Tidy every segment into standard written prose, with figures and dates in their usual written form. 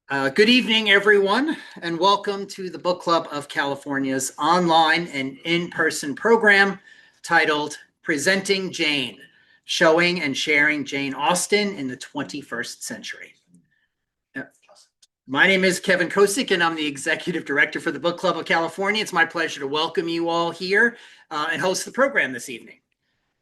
Good evening, everyone, and welcome to the Book Club of California's online and in-person program titled Presenting Jane, Showing and Sharing Jane Austen in the 21st Century. My name is Kevin Kosick, and I'm the Executive Director for the Book Club of California. It's my pleasure to welcome you all here and host the program this evening.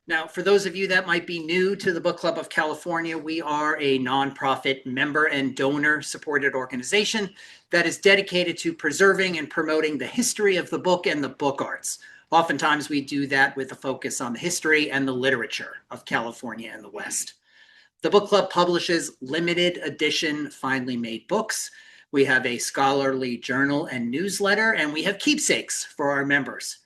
Now, for those of you that might be new to the Book Club of California, we are a nonprofit member and donor-supported organization that is dedicated to preserving and promoting the history of the book and the book arts. Oftentimes, we do that with a focus on the history and the literature of California and the West. The book club publishes limited edition, finely made books. We have a scholarly journal and newsletter, and we have keepsakes for our members.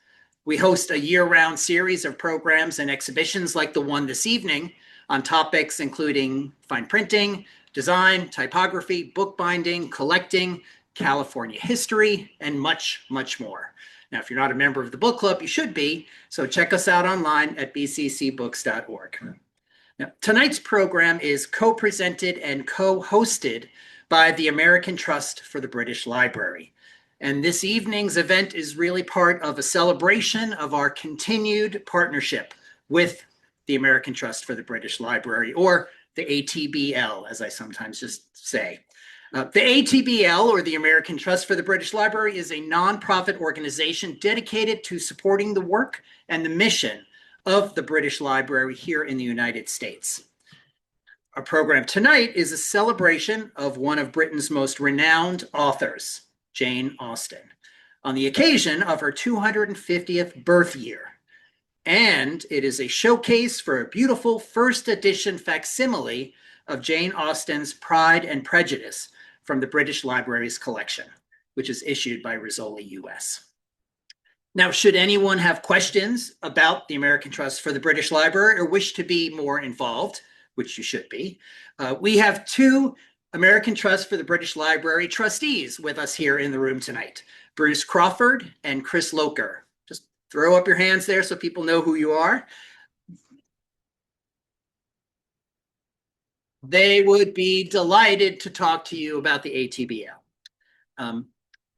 We host a year-round series of programs and exhibitions like the one this evening on topics including fine printing, design, typography, bookbinding, collecting, California history, and much, much more. Now, if you're not a member of the book club, you should be, so check us out online at bccbooks.org. Now, tonight's program is co-presented and co-hosted by the American Trust for the British Library. And this evening's event is really part of a celebration of our continued partnership with the American Trust for the British Library, or the ATBL, as I sometimes just say. The ATBL, or the American Trust for the British Library, is a nonprofit organization dedicated to supporting the work and the mission of the British Library here in the United States. Our program tonight is a celebration of one of Britain's most renowned authors, Jane Austen, on the occasion of her 250th birth year. And it is a showcase for a beautiful first edition facsimile of Jane Austen's Pride and Prejudice from the British Library's collection, which is issued by Rizzoli USA. Now, should anyone have questions about the American Trust for the British Library or wish to be more involved, which you should be, we have two American Trust for the British Library trustees with us here in the room tonight, Bruce Crawford and Chris Leuner. Just throw up your hands there so people know who you are. They would be delighted to talk to you about the ATBL.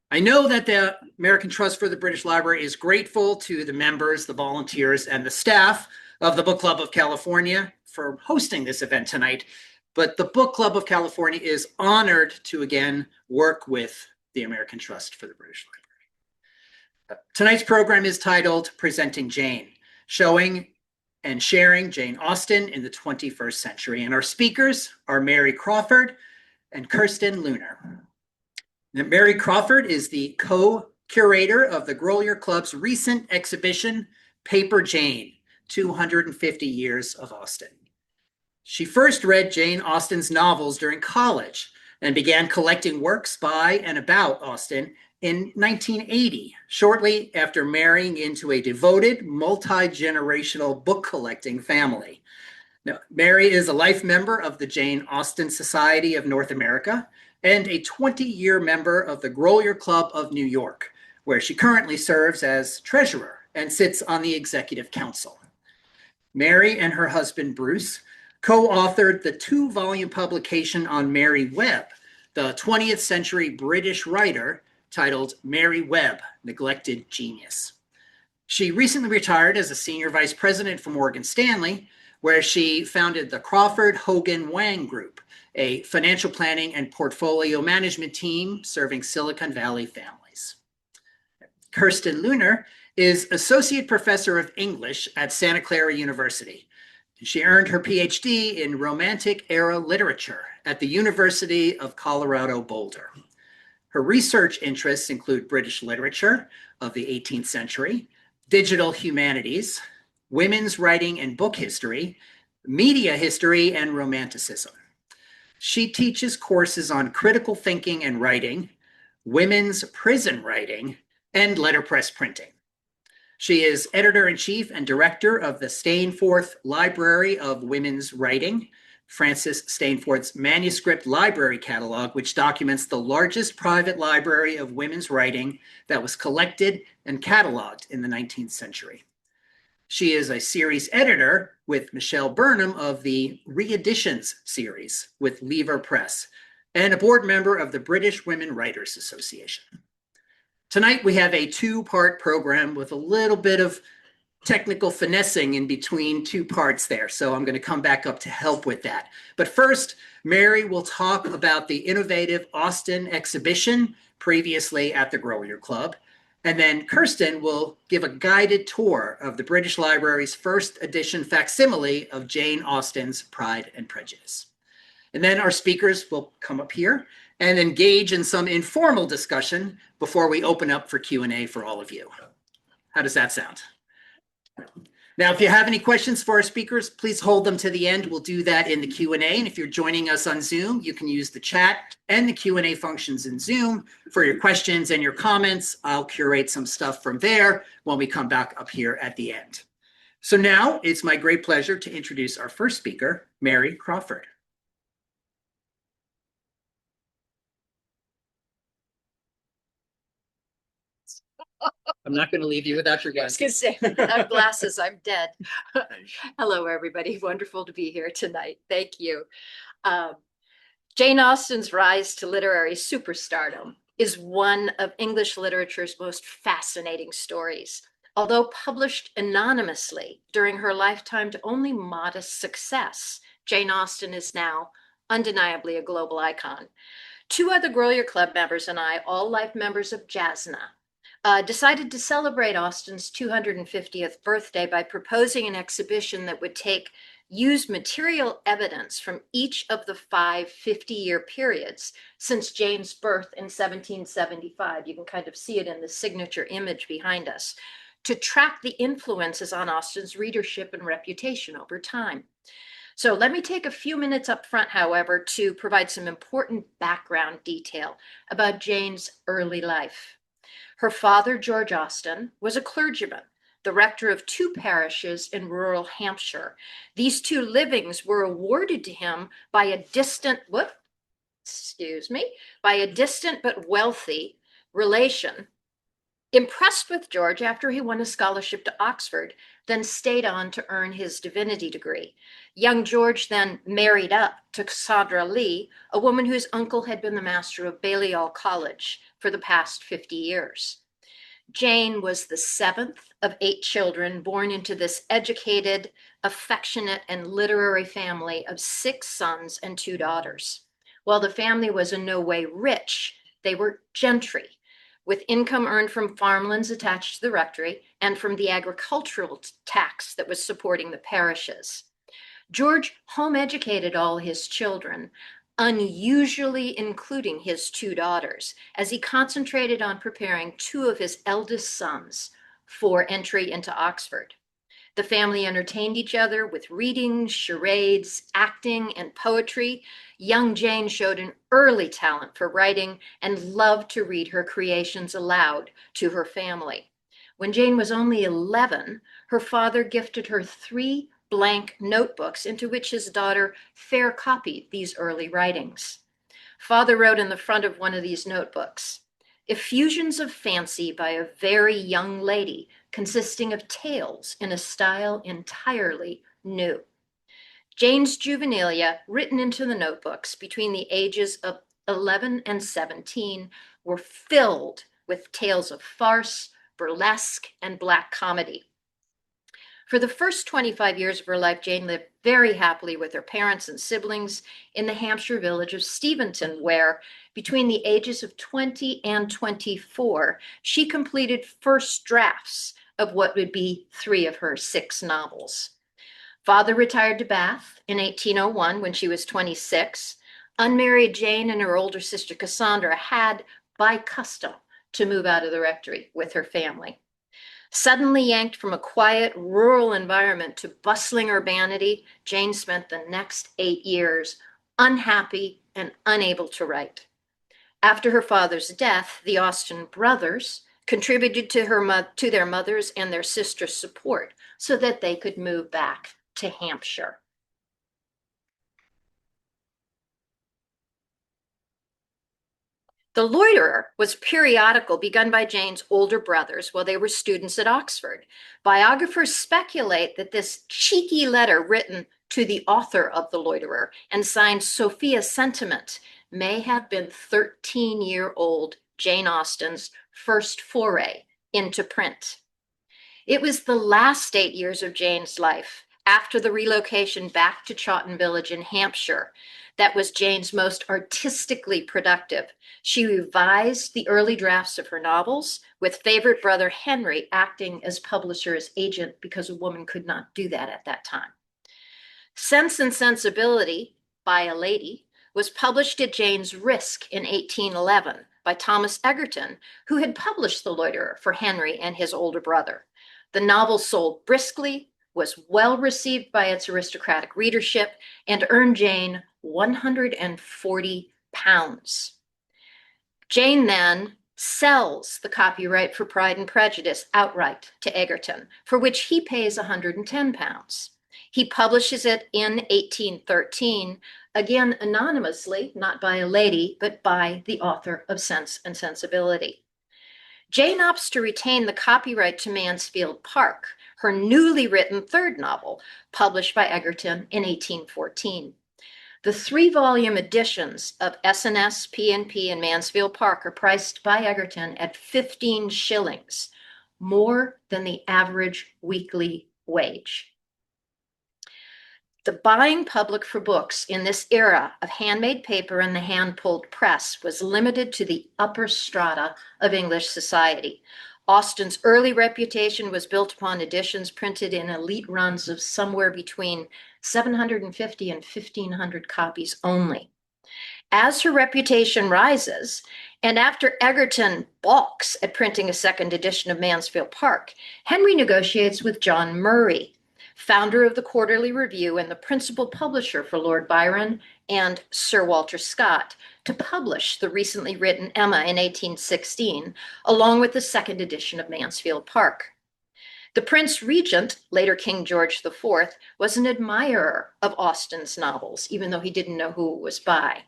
I know that the American Trust for the British Library is grateful to the members, the volunteers, and the staff of the Book Club of California for hosting this event tonight. But the Book Club of California is honored to again work with the American Trust for the British Library. Tonight's program is titled Presenting Jane, Showing and Sharing Jane Austen in the 21st Century. And our speakers are Mary Crawford and Kirsten Leuner. Now, Mary Crawford is the co-curator of the Grolier Club's recent exhibition, Paper Jane, 250 Years of Austen. She first read Jane Austen's novels during college and began collecting works by and about Austen in 1980, shortly after marrying into a devoted, multi-generational book collecting family. Now, Mary is a life member of the Jane Austen Society of North America and a 20-year member of the Grolier Club of New York, where she currently serves as treasurer and sits on the executive council. Mary and her husband, Bruce, co-authored the two-volume publication on Mary Webb, the 20th century British writer, titled Mary Webb, Neglected Genius. She recently retired as a senior vice president for Morgan Stanley, where she founded the Crawford Hogan Wang Group, a financial planning and portfolio management team serving Silicon Valley families. Kirsten Leuner is associate professor of English at Santa Clara University. She earned her PhD in Romantic era literature at the University of Colorado Boulder. Her research interests include British literature of the 18th century, digital humanities, women's writing and book history, media history, and romanticism. She teaches courses on critical thinking and writing, women's prison writing, and letterpress printing. She is editor-in-chief and director of the Stainforth Library of Women's Writing, Francis Stainforth's manuscript library catalog, which documents the largest private library of women's writing that was collected and cataloged in the 19th century. She is a series editor with Michelle Burnham of the Reeditions series with Lever Press, and a board member of the British Women Writers Association. Tonight, we have a two-part program with a little bit of technical finessing in between two parts there. So I'm going to come back up to help with that. But first, Mary will talk about the innovative Austen exhibition previously at the Grolier Club. And then Kirsten will give a guided tour of the British Library's first edition facsimile of Jane Austen's Pride and Prejudice. And then our speakers will come up here and engage in some informal discussion before we open up for Q&A for all of you. How does that sound? Now, if you have any questions for our speakers, please hold them to the end. We'll do that in the Q&A. And if you're joining us on Zoom, you can use the chat and the Q&A functions in Zoom for your questions and your comments. I'll curate some stuff from there when we come back up here at the end. So now it's my great pleasure to introduce our first speaker, Mary Crawford. I'm not going to leave you without your glasses. I was going to say, without glasses, I'm dead. Hello, everybody. Wonderful to be here tonight. Thank you. Jane Austen's rise to literary superstardom is one of English literature's most fascinating stories. Although published anonymously during her lifetime to only modest success, Jane Austen is now undeniably a global icon. Two other Grolier Club members and I, all life members of JASNA, decided to celebrate Austen's 250th birthday by proposing an exhibition that would take used material evidence from each of the 5 50-year periods since Jane's birth in 1775. You can kind of see it in the signature image behind us, to track the influences on Austen's readership and reputation over time. So let me take a few minutes up front, however, to provide some important background detail about Jane's early life. Her father, George Austen, was a clergyman, the rector of 2 parishes in rural Hampshire. These 2 livings were awarded to him by a distant, by a distant but wealthy relation, impressed with George after he won a scholarship to Oxford, then stayed on to earn his divinity degree. Young George then married up to Cassandra Lee, a woman whose uncle had been the master of Balliol College for the past 50 years. Jane was the 7th of 8 children born into this educated, affectionate, and literary family of 6 sons and 2 daughters. While the family was in no way rich, they were gentry, with income earned from farmlands attached to the rectory and from the agricultural tax that was supporting the parishes. George home-educated all his children, unusually including his 2 daughters, as he concentrated on preparing 2 of his eldest sons for entry into Oxford. The family entertained each other with readings, charades, acting, and poetry. Young Jane showed an early talent for writing and loved to read her creations aloud to her family. When Jane was only 11, her father gifted her 3 blank notebooks into which his daughter fair copied these early writings. Father wrote in the front of one of these notebooks, "Effusions of fancy by a very young lady, consisting of tales in a style entirely new." Jane's juvenilia, written into the notebooks between the ages of 11 and 17, were filled with tales of farce, burlesque, and black comedy. For the first 25 years of her life, Jane lived very happily with her parents and siblings in the Hampshire village of Steventon, where between the ages of 20 and 24, she completed first drafts of what would be 3 of her 6 novels. Father retired to Bath in 1801 when she was 26. Unmarried Jane and her older sister Cassandra had, by custom, to move out of the rectory with her family. Suddenly yanked from a quiet rural environment to bustling urbanity, Jane spent the next 8 years unhappy and unable to write. After her father's death, the Austen brothers contributed to their mother's and their sister's support so that they could move back to Hampshire. The Leuner was a periodical begun by Jane's older brothers while they were students at Oxford. Biographers speculate that this cheeky letter written to the author of The Loiterer and signed Sophia Sentiment may have been 13-year-old Jane Austen's first foray into print. It was the last 8 years of Jane's life, after the relocation back to Chawton Village in Hampshire, that was Jane's most artistically productive. She revised the early drafts of her novels, with favorite brother Henry acting as publisher's agent because a woman could not do that at that time. Sense and Sensibility by a Lady was published at Jane's risk in 1811 by Thomas Egerton, who had published The Loiterer for Henry and his older brother. The novel sold briskly, was well received by its aristocratic readership, and earned Jane £140. Jane then sells the copyright for Pride and Prejudice outright to Egerton, for which he pays £110. He publishes it in 1813, again anonymously, not by a lady, but by the author of Sense and Sensibility. Jane opts to retain the copyright to Mansfield Park, her newly written third novel, published by Egerton in 1814. The 3-volume editions of S&S, P&P, and Mansfield Park are priced by Egerton at 15 shillings, more than the average weekly wage. The buying public for books in this era of handmade paper and the hand-pulled press was limited to the upper strata of English society. Austen's early reputation was built upon editions printed in elite runs of somewhere between 750 and 1,500 copies only. As her reputation rises, and after Egerton balks at printing a second edition of Mansfield Park, Henry negotiates with John Murray, founder of the Quarterly Review and the principal publisher for Lord Byron and Sir Walter Scott, to publish the recently written Emma in 1816, along with the second edition of Mansfield Park. The Prince Regent, later King George IV, was an admirer of Austen's novels, even though he didn't know who it was by.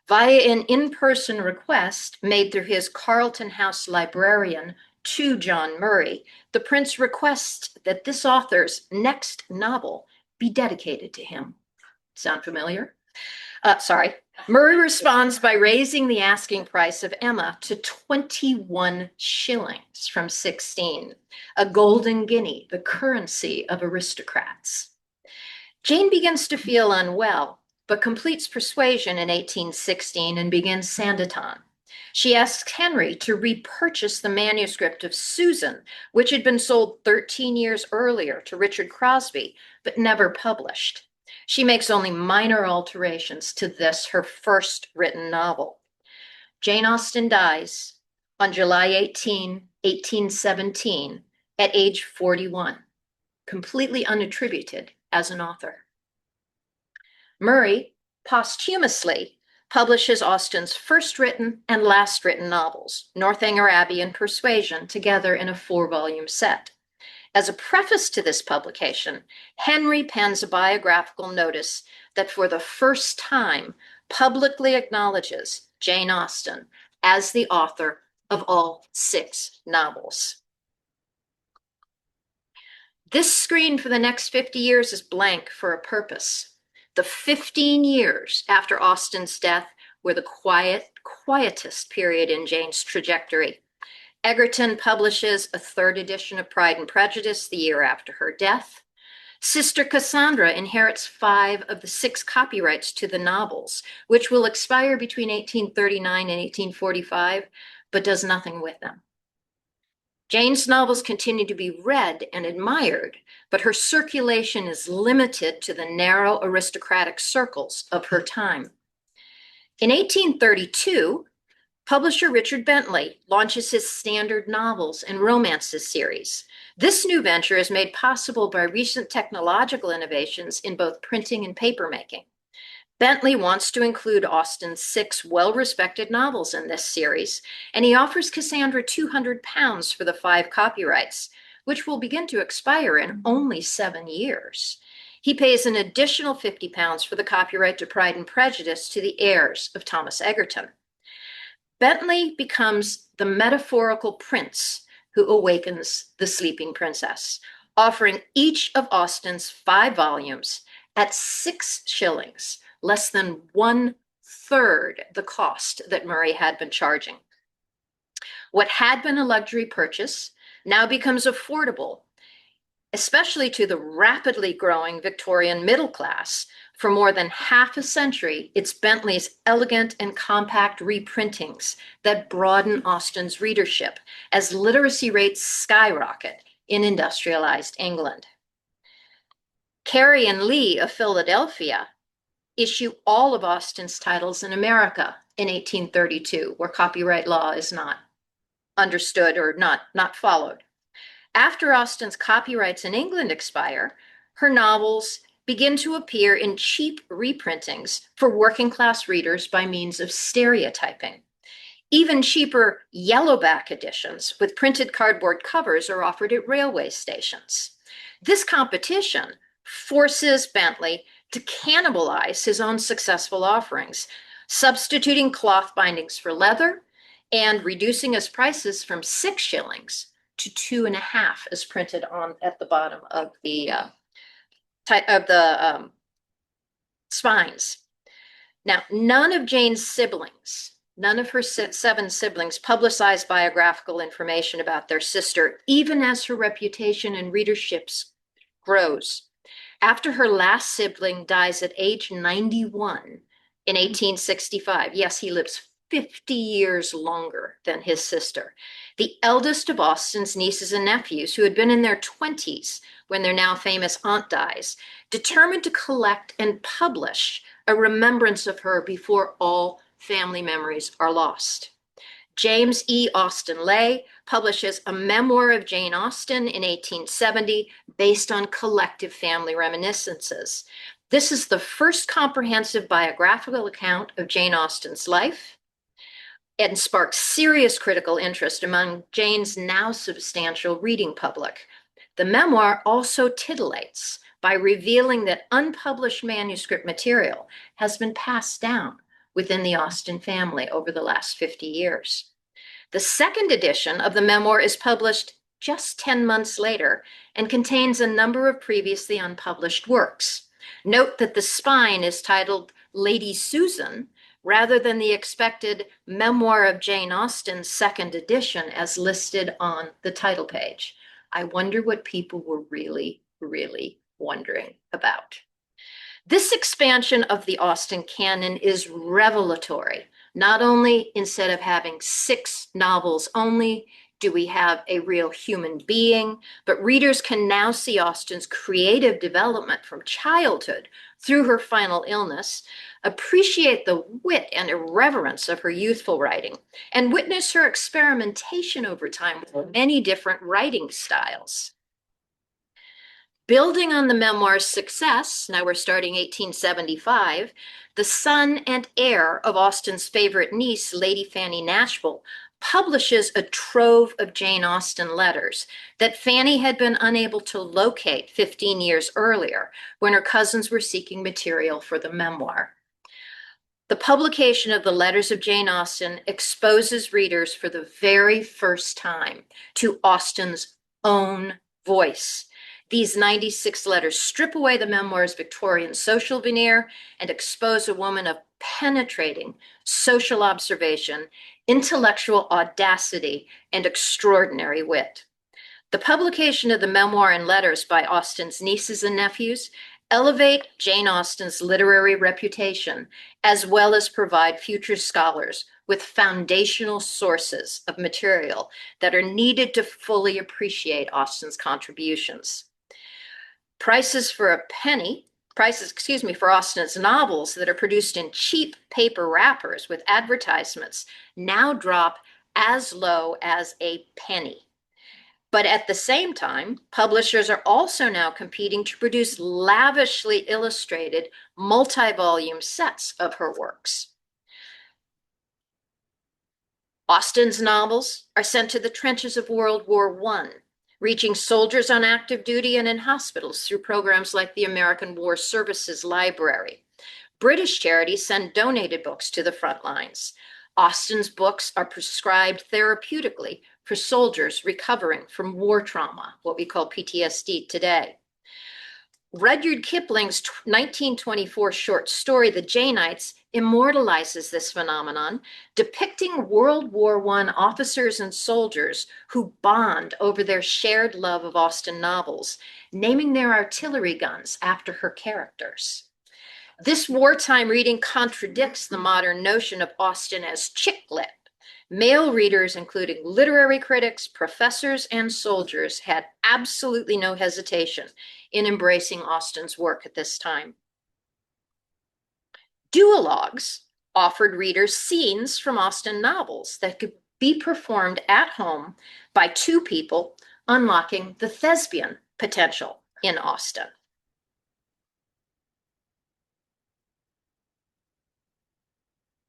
Via an in-person request made through his Carlton House librarian to John Murray, the Prince requests that this author's next novel be dedicated to him. Sound familiar? Murray responds by raising the asking price of Emma to 21 shillings from 16, a golden guinea, the currency of aristocrats. Jane begins to feel unwell, but completes Persuasion in 1816 and begins Sanditon. She asks Henry to repurchase the manuscript of Susan, which had been sold 13 years earlier to Richard Crosby, but never published. She makes only minor alterations to this, her first written novel. Jane Austen dies on July 18, 1817, at age 41, completely unattributed as an author. Murray posthumously publishes Austen's first written and last written novels, Northanger Abbey and Persuasion, together in a 4-volume set. As a preface to this publication, Henry pens a biographical notice that for the first time publicly acknowledges Jane Austen as the author of all 6 novels. This screen for the next 50 years is blank for a purpose. The 15 years after Austen's death were the quietest period in Jane's trajectory. Egerton publishes a 3rd edition of Pride and Prejudice the year after her death. Sister Cassandra inherits 5 of the 6 copyrights to the novels, which will expire between 1839 and 1845, but does nothing with them. Jane's novels continue to be read and admired, but her circulation is limited to the narrow aristocratic circles of her time. In 1832, publisher Richard Bentley launches his standard novels and romances series. This new venture is made possible by recent technological innovations in both printing and papermaking. Bentley wants to include Austen's 6 well-respected novels in this series, and he offers Cassandra £200 for the 5 copyrights, which will begin to expire in only 7 years. He pays an additional £50 for the copyright to Pride and Prejudice to the heirs of Thomas Egerton. Bentley becomes the metaphorical prince who awakens the sleeping princess, offering each of Austen's 5 volumes at 6 shillings, less than 1/4 1/3 the cost that Murray had been charging. What had been a luxury purchase now becomes affordable, especially to the rapidly growing Victorian middle class. For more than half a century, it's Bentley's elegant and compact reprintings that broaden Austen's readership as literacy rates skyrocket in industrialized England. Carey and Lee of Philadelphia issue all of Austen's titles in America in 1832, where copyright law is not understood or not followed. After Austen's copyrights in England expire, her novels begin to appear in cheap reprintings for working class readers by means of stereotyping. Even cheaper yellowback editions with printed cardboard covers are offered at railway stations. This competition forces Bentley to cannibalize his own successful offerings, substituting cloth bindings for leather and reducing his prices from 6 shillings to 2.5 as printed on at the bottom of the spines. Now, none of Jane's siblings, none of her 7 siblings publicized biographical information about their sister, even as her reputation and readership grows. After her last sibling dies at age 91 in 1865, yes, he lives 50 years longer than his sister. The eldest of Austen's nieces and nephews, who had been in their 20s when their now famous aunt dies, determined to collect and publish a remembrance of her before all family memories are lost. James E. Austen Leigh publishes a memoir of Jane Austen in 1870 based on collective family reminiscences. This is the first comprehensive biographical account of Jane Austen's life and sparked serious critical interest among Jane's now substantial reading public. The memoir also titillates by revealing that unpublished manuscript material has been passed down within the Austen family over the last 50 years. The second edition of the memoir is published just 10 months later and contains a number of previously unpublished works. Note that the spine is titled Lady Susan rather than the expected Memoir of Jane Austen's second edition as listed on the title page. I wonder what people were really, really wondering about. This expansion of the Austen canon is revelatory. Not only instead of having 6 novels only, do we have a real human being, but readers can now see Austen's creative development from childhood through her final illness, appreciate the wit and irreverence of her youthful writing, and witness her experimentation over time with many different writing styles. Building on the memoir's success, now we're starting 1875, the son and heir of Austen's favorite niece, Lady Fanny Nashville, publishes a trove of Jane Austen letters that Fanny had been unable to locate 15 years earlier when her cousins were seeking material for the memoir. The publication of the letters of Jane Austen exposes readers for the very first time to Austen's own voice. These 96 letters strip away the memoir's Victorian social veneer and expose a woman of penetrating social observation, intellectual audacity, and extraordinary wit. The publication of the memoir and letters by Austen's nieces and nephews elevate Jane Austen's literary reputation, as well as provide future scholars with foundational sources of material that are needed to fully appreciate Austen's contributions. Prices for Austen's novels that are produced in cheap paper wrappers with advertisements now drop as low as a penny. But at the same time, publishers are also now competing to produce lavishly illustrated multi-volume sets of her works. Austen's novels are sent to the trenches of World War I, reaching soldiers on active duty and in hospitals through programs like the American War Services Library. British charities send donated books to the front lines. Austen's books are prescribed therapeutically for soldiers recovering from war trauma, what we call PTSD today. Rudyard Kipling's 1924 short story, The Janeites, immortalizes this phenomenon, depicting World War I officers and soldiers who bond over their shared love of Austen novels, naming their artillery guns after her characters. This wartime reading contradicts the modern notion of Austen as chick lit. Male readers, including literary critics, professors, and soldiers, had absolutely no hesitation in embracing Austen's work at this time. Duologues offered readers scenes from Austen novels that could be performed at home by two people, unlocking the thespian potential in Austen.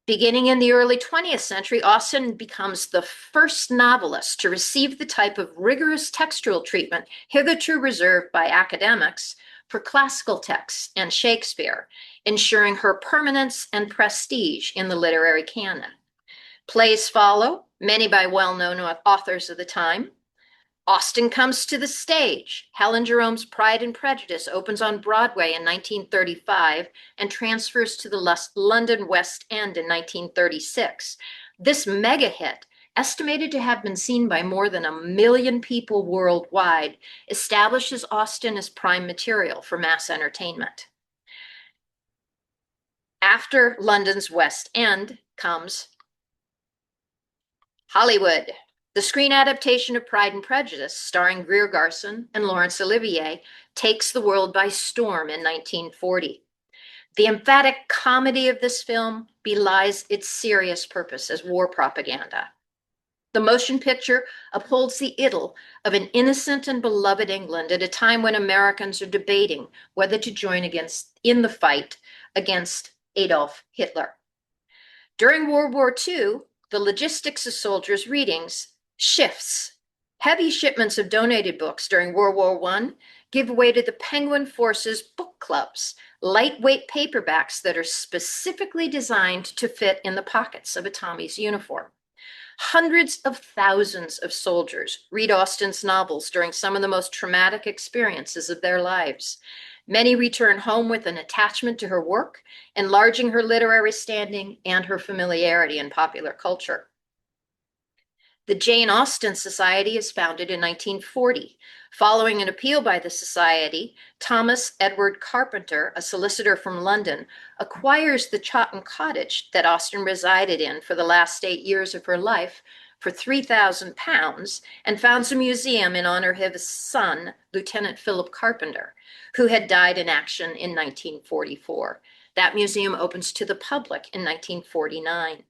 Beginning in the early 20th century, Austen becomes the first novelist to receive the type of rigorous textual treatment hitherto reserved by academics for classical texts and Shakespeare, ensuring her permanence and prestige in the literary canon. Plays follow, many by well-known authors of the time. Austen comes to the stage. Helen Jerome's Pride and Prejudice opens on Broadway in 1935 and transfers to the London West End in 1936. This mega hit, estimated to have been seen by more than 1 million people worldwide, establishes Austen as prime material for mass entertainment. After London's West End comes Hollywood. The screen adaptation of Pride and Prejudice, starring Greer Garson and Laurence Olivier, takes the world by storm in 1940. The emphatic comedy of this film belies its serious purpose as war propaganda. The motion picture upholds the idyll of an innocent and beloved England at a time when Americans are debating whether to join in the fight against Adolf Hitler. During World War II, the logistics of soldiers' readings shifts. Heavy shipments of donated books during World War I give way to the Penguin Force's book clubs, lightweight paperbacks that are specifically designed to fit in the pockets of a Tommy's uniform. Hundreds of thousands of soldiers read Austen's novels during some of the most traumatic experiences of their lives. Many return home with an attachment to her work, enlarging her literary standing and her familiarity in popular culture. The Jane Austen Society is founded in 1940. Following an appeal by the Society, Thomas Edward Carpenter, a solicitor from London, acquires the Chawton cottage that Austen resided in for the last 8 years of her life for £3,000 and founds a museum in honor of his son, Lieutenant Philip Carpenter, who had died in action in 1944. That museum opens to the public in 1949.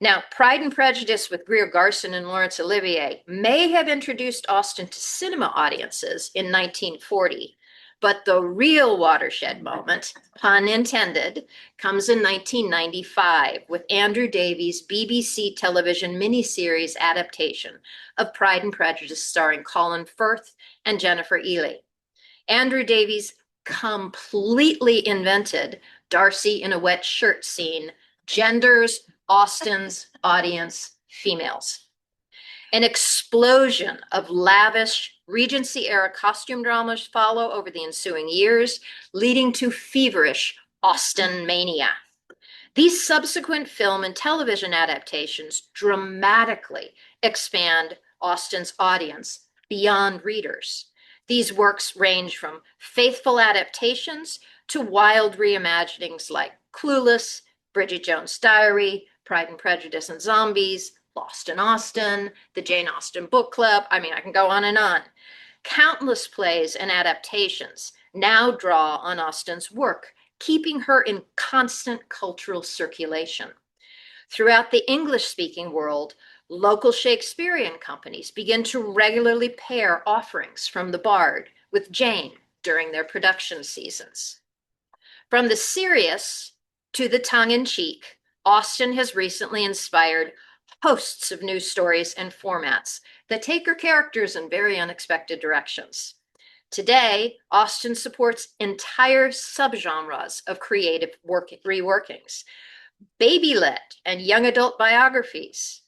Now, Pride and Prejudice with Greer Garson and Laurence Olivier may have introduced Austen to cinema audiences in 1940, but the real watershed moment, pun intended, comes in 1995 with Andrew Davies' BBC television miniseries adaptation of Pride and Prejudice starring Colin Firth and Jennifer Ely. Andrew Davies completely invented Darcy in a wet shirt scene, genders Austen's audience females. An explosion of lavish Regency-era costume dramas follow over the ensuing years, leading to feverish Austen mania. These subsequent film and television adaptations dramatically expand Austen's audience beyond readers. These works range from faithful adaptations to wild reimaginings like Clueless, Bridget Jones' Diary, Pride and Prejudice and Zombies, Lost in Austen, the Jane Austen Book Club. I can go on and on. Countless plays and adaptations now draw on Austen's work, keeping her in constant cultural circulation. Throughout the English-speaking world, local Shakespearean companies begin to regularly pair offerings from the Bard with Jane during their production seasons. From the serious to the tongue-in-cheek, Austen has recently inspired hosts of new stories and formats that take her characters in very unexpected directions. Today, Austen supports entire subgenres of creative reworkings, baby-lit and young adult biographies,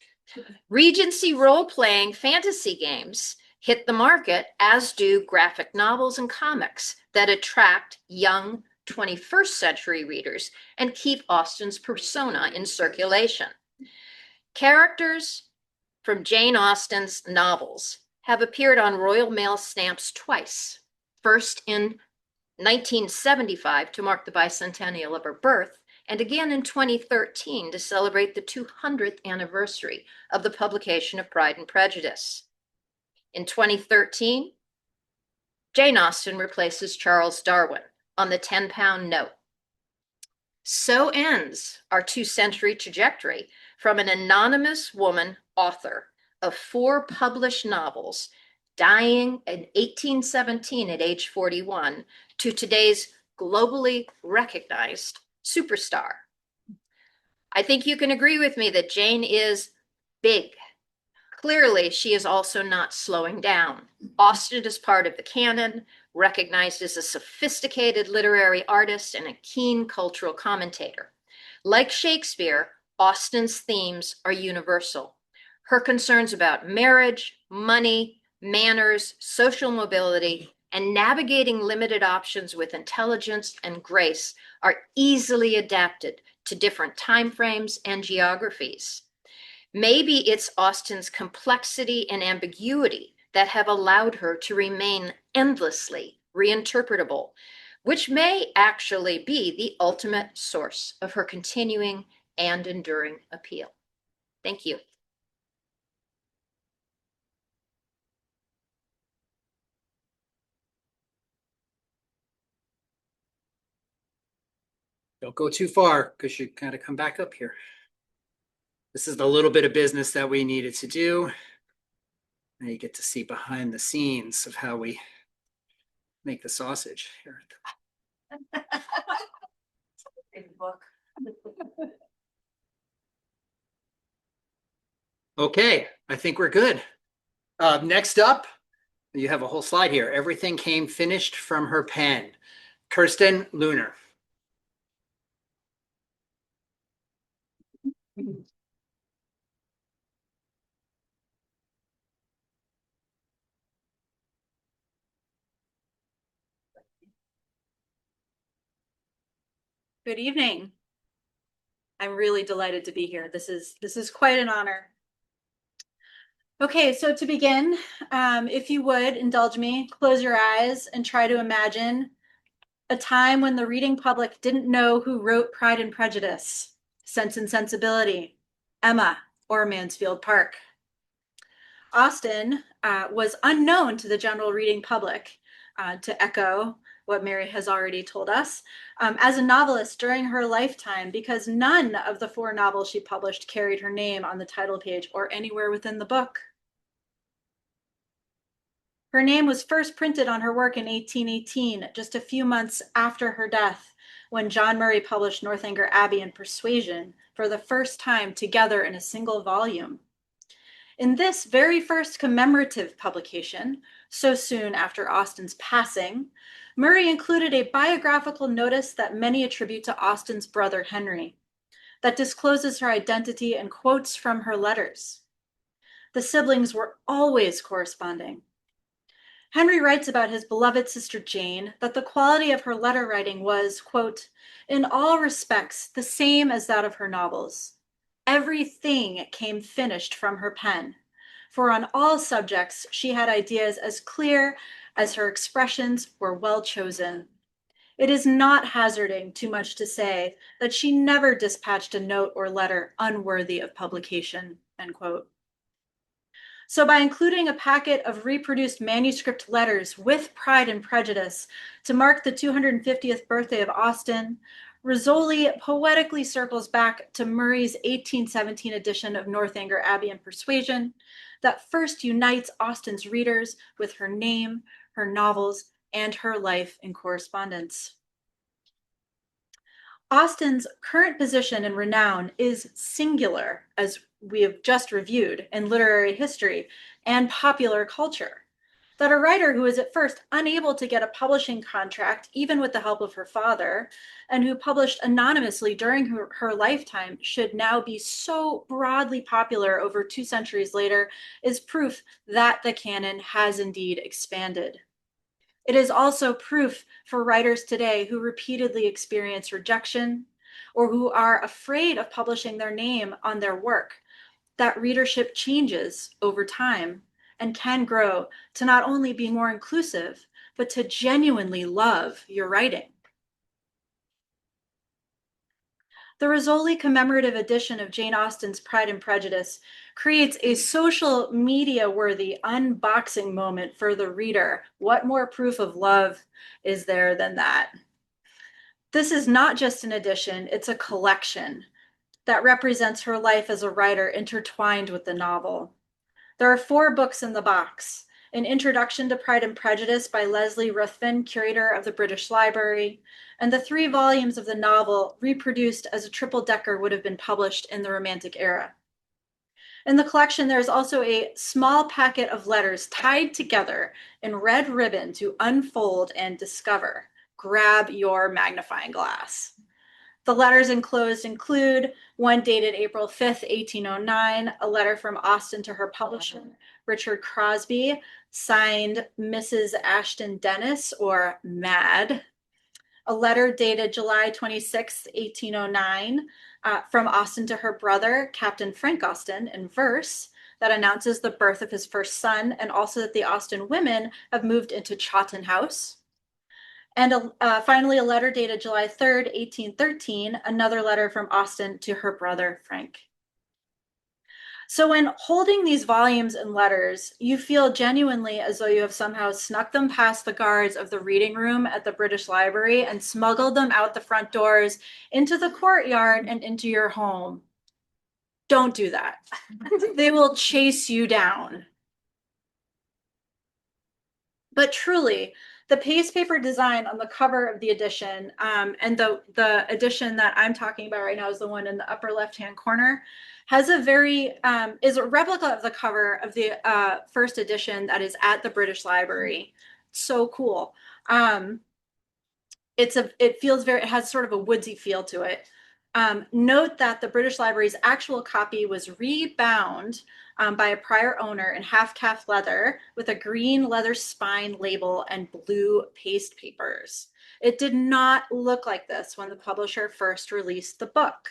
Regency role-playing fantasy games, hit the market, as do graphic novels and comics that attract young 21st century readers and keep Austen's persona in circulation. Characters from Jane Austen's novels have appeared on Royal Mail stamps twice, first in 1975 to mark the bicentennial of her birth, and again in 2013 to celebrate the 200th anniversary of the publication of Pride and Prejudice. In 2013, Jane Austen replaces Charles Darwin on the 10-pound note. So ends our 2-century trajectory from an anonymous woman author of 4 published novels, dying in 1817 at age 41, to today's globally recognized superstar. I think you can agree with me that Jane is big. Clearly, she is also not slowing down. Austen is part of the canon, recognized as a sophisticated literary artist and a keen cultural commentator. Like Shakespeare, Austen's themes are universal. Her concerns about marriage, money, manners, social mobility, and navigating limited options with intelligence and grace are easily adapted to different timeframes and geographies. Maybe it's Austen's complexity and ambiguity that have allowed her to remain endlessly reinterpretable, which may actually be the ultimate source of her continuing and enduring appeal. Thank you. Don't go too far because you kind of come back up here. This is the little bit of business that we needed to do. Now you get to see behind the scenes of how we make the sausage here. Okay, I think we're good. Next up, you have a whole slide here. Everything came finished from her pen. Kirsten, Leuner. Good evening. I'm really delighted to be here. This is quite an honor. Okay, so to begin, if you would indulge me, close your eyes and try to imagine a time when the reading public didn't know who wrote Pride and Prejudice, Sense and Sensibility, Emma, or Mansfield Park. Austen was unknown to the general reading public, to echo what Mary has already told us, as a novelist during her lifetime, because none of the 4 novels she published carried her name on the title page or anywhere within the book. Her name was first printed on her work in 1818, just a few months after her death, when John Murray published Northanger Abbey and Persuasion for the first time together in a single volume. In this very first commemorative publication, so soon after Austen's passing, Murray included a biographical notice that many attribute to Austen's brother Henry, that discloses her identity and quotes from her letters. The siblings were always corresponding. Henry writes about his beloved sister Jane that the quality of her letter writing was, quote, in all respects the same as that of her novels. Everything came finished from her pen, for on all subjects she had ideas as clear as her expressions were well chosen. It is not hazarding too much to say that she never dispatched a note or letter unworthy of publication, end quote. So by including a packet of reproduced manuscript letters with Pride and Prejudice to mark the 250th birthday of Austen, Rizzoli poetically circles back to Murray's 1817 edition of Northanger Abbey and Persuasion that first unites Austen's readers with her name, her novels, and her life in correspondence. Austen's current position and renown is singular, as we have just reviewed, in literary history and popular culture. that a writer who was at first unable to get a publishing contract, even with the help of her father, and who published anonymously during her lifetime, should now be so broadly popular over 2 centuries later is proof that the canon has indeed expanded. It is also proof for writers today who repeatedly experience rejection or who are afraid of publishing their name on their work that readership changes over time and can grow to not only be more inclusive, but to genuinely love your writing. The Rizzoli commemorative edition of Jane Austen's Pride and Prejudice creates a social media worthy unboxing moment for the reader. What more proof of love is there than that? This is not just an edition, it's a collection that represents her life as a writer intertwined with the novel. There are 4 books in the box: An Introduction to Pride and Prejudice by Leslie Ruthven, curator of the British Library, and the 3 volumes of the novel reproduced as a triple-decker would have been published in the Romantic era. In the collection, there's also a small packet of letters tied together in red ribbon to unfold and discover. Grab your magnifying glass. The letters enclosed include one dated April 5th, 1809, a letter from Austen to her publisher, Richard Crosby, signed Mrs. Ashton Dennis, or Mad. A letter dated July 26th, 1809, from Austen to her brother, Captain Frank Austen, in verse, that announces the birth of his first son and also that the Austen women have moved into Chawton House. And finally, a letter dated July 3rd, 1813, another letter from Austen to her brother, Frank. So when holding these volumes and letters, you feel genuinely as though you have somehow snuck them past the guards of the reading room at the British Library and smuggled them out the front doors into the courtyard and into your home. Don't do that. They will chase you down. But truly, the paste paper design on the cover of the edition, and the edition that I'm talking about right now is the one in the upper left-hand corner, has a is a replica of the cover of the first edition that is at the British Library. So cool. It has sort of a woodsy feel to it. Note that the British Library's actual copy was rebound by a prior owner in half-calf leather with a green leather spine label and blue paste papers. It did not look like this when the publisher first released the book.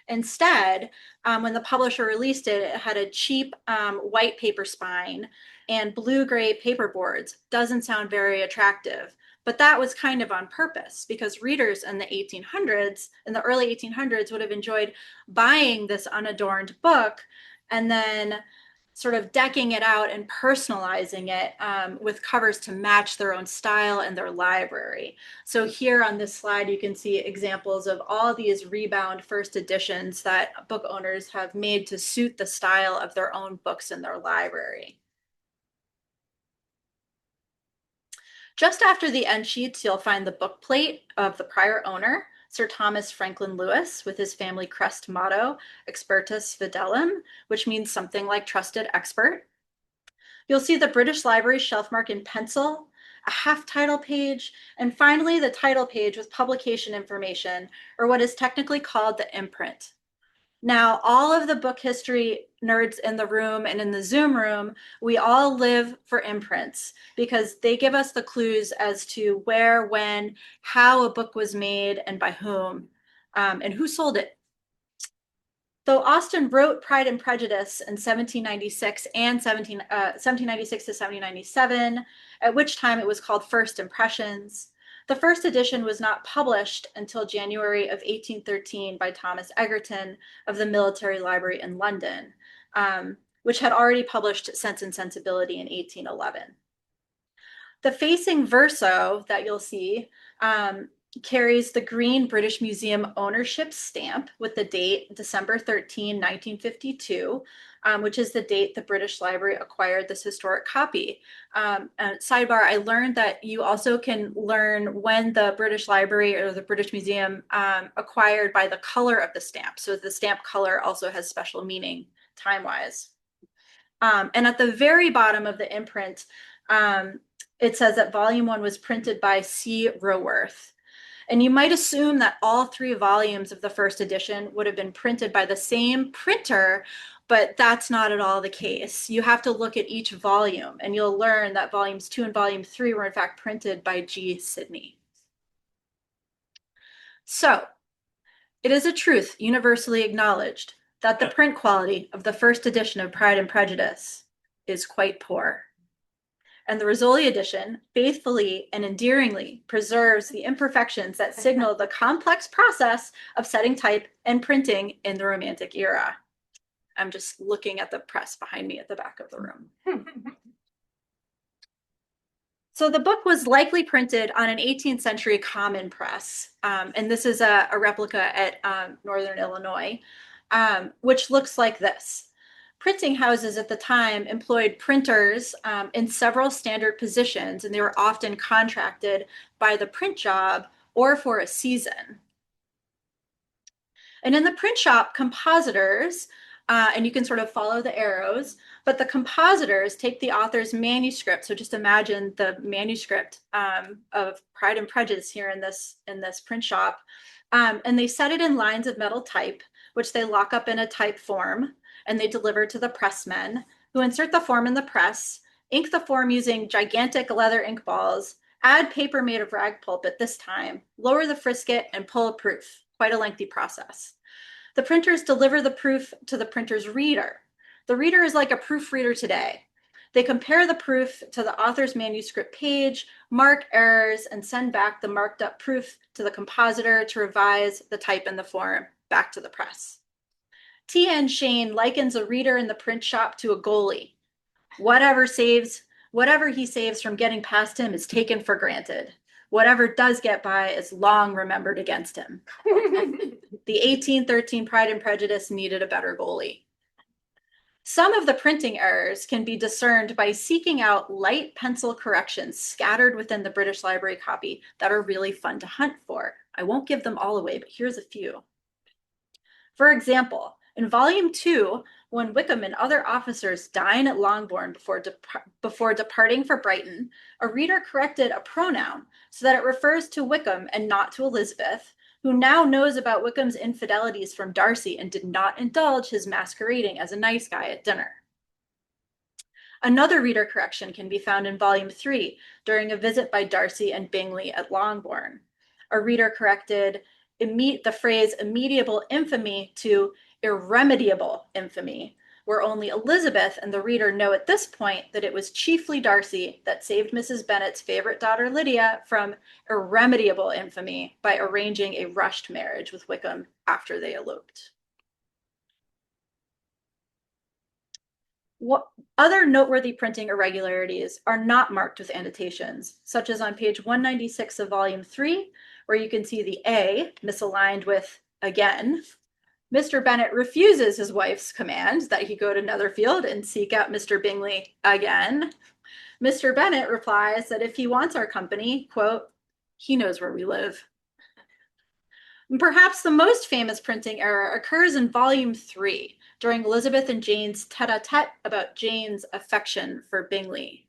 Instead, when the publisher released it, it had a cheap white paper spine and blue-gray paper boards. Doesn't sound very attractive. But that was kind of on purpose because readers in the early 1800s would have enjoyed buying this unadorned book and then sort of decking it out and personalizing it with covers to match their own style and their library. So here on this slide, you can see examples of all these rebound first editions that book owners have made to suit the style of their own books in their library. Just after the end sheets, you'll find the book plate of the prior owner, Sir Thomas Franklin Lewis, with his family crest motto, Expertus Fidelum, which means something like trusted expert. You'll see the British Library shelf mark in pencil, a half title page, and finally the title page with publication information, or what is technically called the imprint. Now, all of the book history nerds in the room and in the Zoom room, we all live for imprints because they give us the clues as to where, when, how a book was made and by whom, and who sold it. Though Austen wrote Pride and Prejudice in 1796 and 1796 to 1797, at which time it was called First Impressions, the first edition was not published until January of 1813 by Thomas Egerton of the Military Library in London, which had already published Sense and Sensibility in 1811. The facing verso that you'll see carries the green British Museum ownership stamp with the date December 13, 1952, which is the date the British Library acquired this historic copy. Sidebar, I learned that you also can learn when the British Library or the British Museum acquired by the color of the stamp. So the stamp color also has special meaning time-wise. And at the very bottom of the imprint, It says that volume 1 was printed by C. Roworth. And you might assume that all 3 volumes of the first edition would have been printed by the same printer, but that's not at all the case. You have to look at each volume, and you'll learn that volumes 2 and volume 3 were in fact printed by G. Sidney. So, it is a truth universally acknowledged that the print quality of the first edition of Pride and Prejudice is quite poor. And the Rizzoli edition faithfully and endearingly preserves the imperfections that signal the complex process of setting type and printing in the Romantic era. I'm just looking at the press behind me at the back of the room. So the book was likely printed on an 18th century common press. And this is a replica at Northern Illinois, which looks like this. Printing houses at the time employed printers in several standard positions, and they were often contracted by the print job or for a season. And in the print shop, compositors, and you can sort of follow the arrows, but the compositors take the author's manuscript. So just imagine the manuscript of Pride and Prejudice here in this print shop, and they set it in lines of metal type, which they lock up in a type form, and they deliver to the pressmen, who insert the form in the press, ink the form using gigantic leather ink balls, add paper made of rag pulp at this time, lower the frisket, and pull a proof. Quite a lengthy process. The printers deliver the proof to the printer's reader. The reader is like a proofreader today. They compare the proof to the author's manuscript page, mark errors, and send back the marked up proof to the compositor to revise the type and the form back to the press. T.N. Shane likens a reader in the print shop to a goalie. Whatever he saves from getting past him is taken for granted. Whatever does get by is long remembered against him. The 1813 Pride and Prejudice needed a better goalie. Some of the printing errors can be discerned by seeking out light pencil corrections scattered within the British Library copy that are really fun to hunt for. I won't give them all away, but here's a few. For example, in Volume 2, when Wickham and other officers dine at Longbourn before departing for Brighton, a reader corrected a pronoun so that it refers to Wickham and not to Elizabeth, who now knows about Wickham's infidelities from Darcy and did not indulge his masquerading as a nice guy at dinner. Another reader correction can be found in Volume 3 during a visit by Darcy and Bingley at Longbourn. A reader corrected the phrase immediable infamy to irremediable infamy, where only Elizabeth and the reader know at this point that it was chiefly Darcy that saved Mrs. Bennet's favorite daughter Lydia from irremediable infamy by arranging a rushed marriage with Wickham after they eloped. What other noteworthy printing irregularities are not marked with annotations, such as on page 196 of Volume 3, where you can see the A misaligned with again. Mr. Bennet refuses his wife's command that he go to Netherfield and seek out Mr. Bingley again. Mr. Bennet replies that if he wants our company, quote, he knows where we live. And perhaps the most famous printing error occurs in Volume 3, during Elizabeth and Jane's tete-a-tete about Jane's affection for Bingley.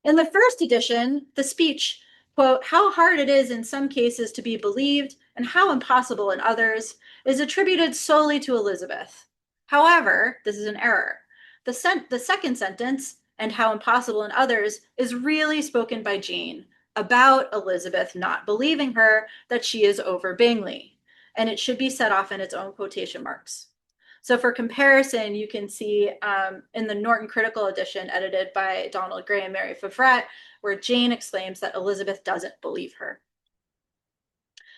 In the first edition, the speech, quote, how hard it is in some cases to be believed and how impossible in others, is attributed solely to Elizabeth. However, this is an error. The second sentence, and how impossible in others, is really spoken by Jane about Elizabeth not believing her that she is over Bingley, and it should be set off in its own quotation marks. So for comparison, you can see in the Norton Critical Edition edited by Donald Gray and Mary Favret, where Jane exclaims that Elizabeth doesn't believe her.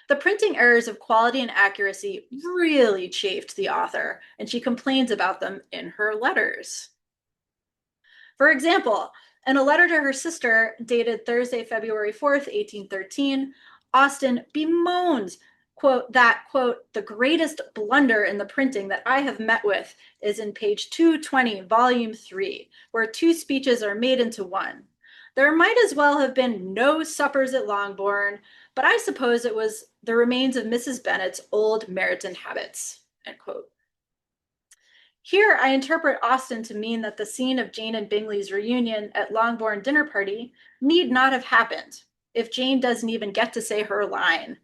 The printing errors of quality and accuracy really chafed the author, and she complains about them in her letters. For example, in a letter to her sister dated Thursday, February 4th, 1813, Austen bemoans, quote, that, quote, the greatest blunder in the printing that I have met with is in page 220, volume 3, where two speeches are made into one. There might as well have been no suppers at Longbourn, but I suppose it was the remains of Mrs. Bennet's old Meryton habits, end quote. Here, I interpret Austen to mean that the scene of Jane and Bingley's reunion at Longbourn dinner party need not have happened if Jane doesn't even get to say her line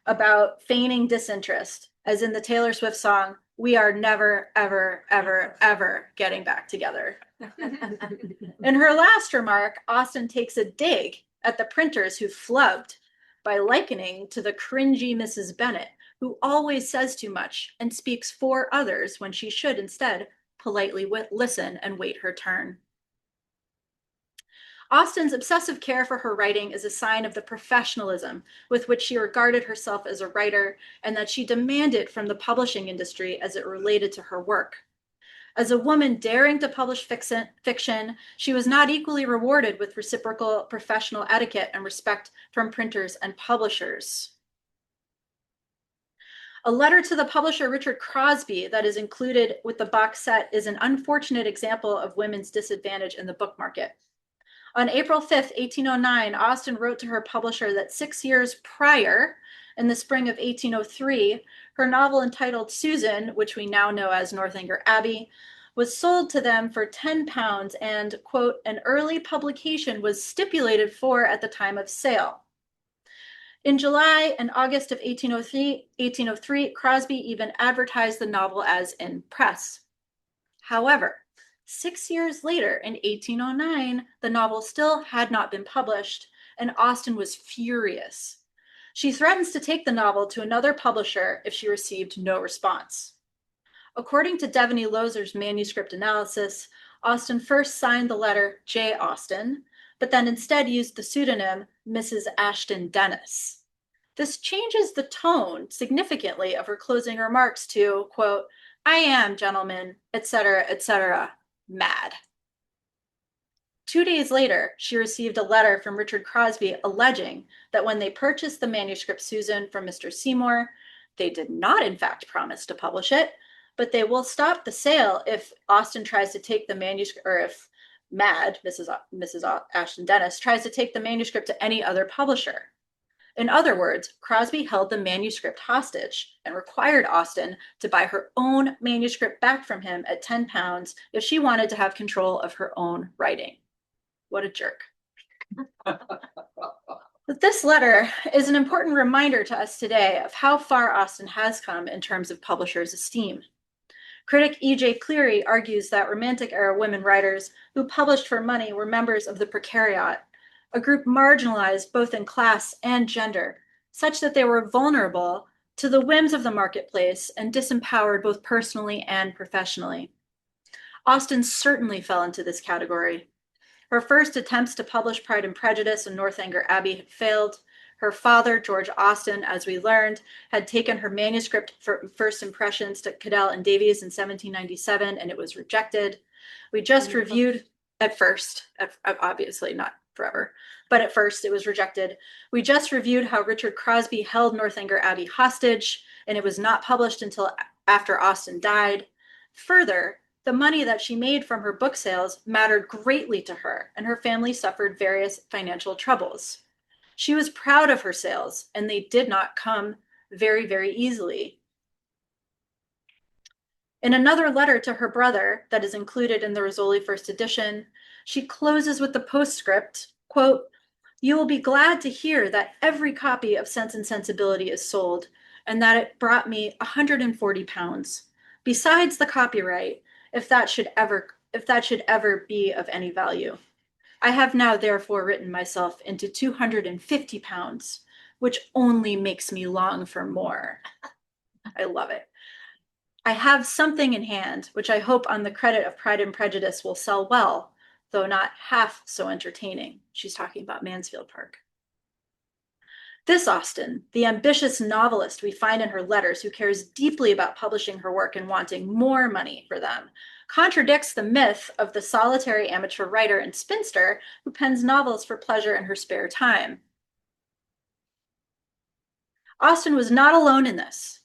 about feigning disinterest, as in the Taylor Swift song, "We are never, ever, ever, ever getting back together." In her last remark, Austen takes a dig at the printers who flubbed by likening to the cringy Mrs. Bennet, who always says too much and speaks for others when she should instead politely listen and wait her turn. Austen's obsessive care for her writing is a sign of the professionalism with which she regarded herself as a writer and that she demanded from the publishing industry as it related to her work. As a woman daring to publish fiction, she was not equally rewarded with reciprocal professional etiquette and respect from printers and publishers. A letter to the publisher Richard Crosby that is included with the box set is an unfortunate example of women's disadvantage in the book market. On April 5th, 1809, Austen wrote to her publisher that 6 years prior, in the spring of 1803, her novel entitled Susan, which we now know as Northanger Abbey, was sold to them for £10 and, quote, an early publication was stipulated for at the time of sale. In July and August of 1803, Crosby even advertised the novel as in press. However, 6 years later, in 1809, the novel still had not been published, and Austen was furious. She threatens to take the novel to another publisher if she received no response. According to Devaney Lozer's manuscript analysis, Austen first signed the letter J. Austen, but then instead used the pseudonym Mrs. Ashton Dennis. This changes the tone significantly of her closing remarks to, quote, I am, gentlemen, etc., mad. 2 days later, she received a letter from Richard Crosby alleging that when they purchased the manuscript Susan from Mr. Seymour, they did not in fact promise to publish it, but they will stop the sale if Austen tries to take the manuscript, or if Mrs. Ashton Dennis tries to take the manuscript to any other publisher. In other words, Crosby held the manuscript hostage and required Austen to buy her own manuscript back from him at £10 if she wanted to have control of her own writing. What a jerk. But this letter is an important reminder to us today of how far Austen has come in terms of publishers' esteem. Critic E.J. Cleary argues that Romantic era women writers who published for money were members of the precariat, a group marginalized both in class and gender, such that they were vulnerable to the whims of the marketplace and disempowered both personally and professionally. Austen certainly fell into this category. Her first attempts to publish Pride and Prejudice and Northanger Abbey had failed. Her father, George Austen, as we learned, had taken her manuscript for first impressions to Cadell and Davies in 1797, and it was rejected. We just reviewed, at first, obviously not forever, but at first it was rejected. We just reviewed how Richard Crosby held Northanger Abbey hostage, and it was not published until after Austen died. Further, the money that she made from her book sales mattered greatly to her, and her family suffered various financial troubles. She was proud of her sales, and they did not come very, very easily. In another letter to her brother that is included in the Rizzoli first edition, she closes with the postscript, quote, you will be glad to hear that every copy of Sense and Sensibility is sold, and that it brought me £140. Besides the copyright, if that should ever be of any value. I have now therefore written myself into £250, which only makes me long for more. I love it. I have something in hand, which I hope on the credit of Pride and Prejudice will sell well, though not half so entertaining. She's talking about Mansfield Park. This Austen, the ambitious novelist we find in her letters who cares deeply about publishing her work and wanting more money for them, contradicts the myth of the solitary amateur writer and spinster who pens novels for pleasure in her spare time. Austen was not alone in this.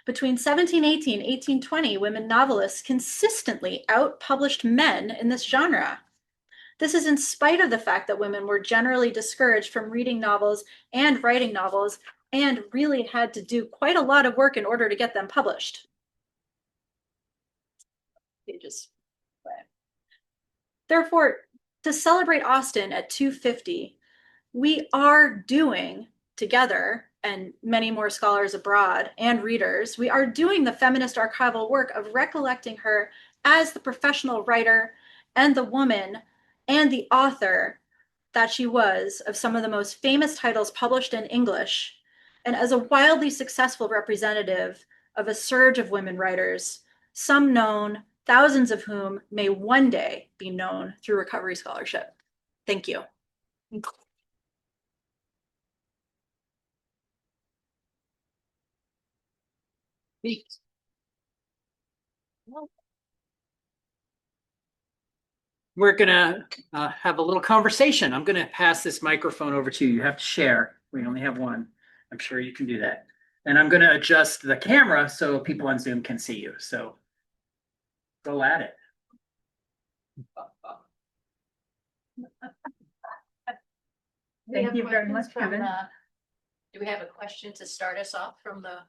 Between 1718 and 1820, women novelists consistently outpublished men in this genre. This is in spite of the fact that women were generally discouraged from reading novels and writing novels and really had to do quite a lot of work in order to get them published. pages away. Therefore, to celebrate Austen at 250, we are doing together, and many more scholars abroad and readers, we are doing the feminist archival work of recollecting her as the professional writer and the woman and the author that she was of some of the most famous titles published in English, and as a wildly successful representative of a surge of women writers, some known, thousands of whom may one day be known through recovery scholarship. Thank you. We're gonna have a little conversation. I'm gonna pass this microphone over to you. You have to share. We only have one. I'm sure you can do that. And I'm gonna adjust the camera so people on Zoom can see you. So go at it. Thank you very much, Kevin. Do we have a question to start us off from the?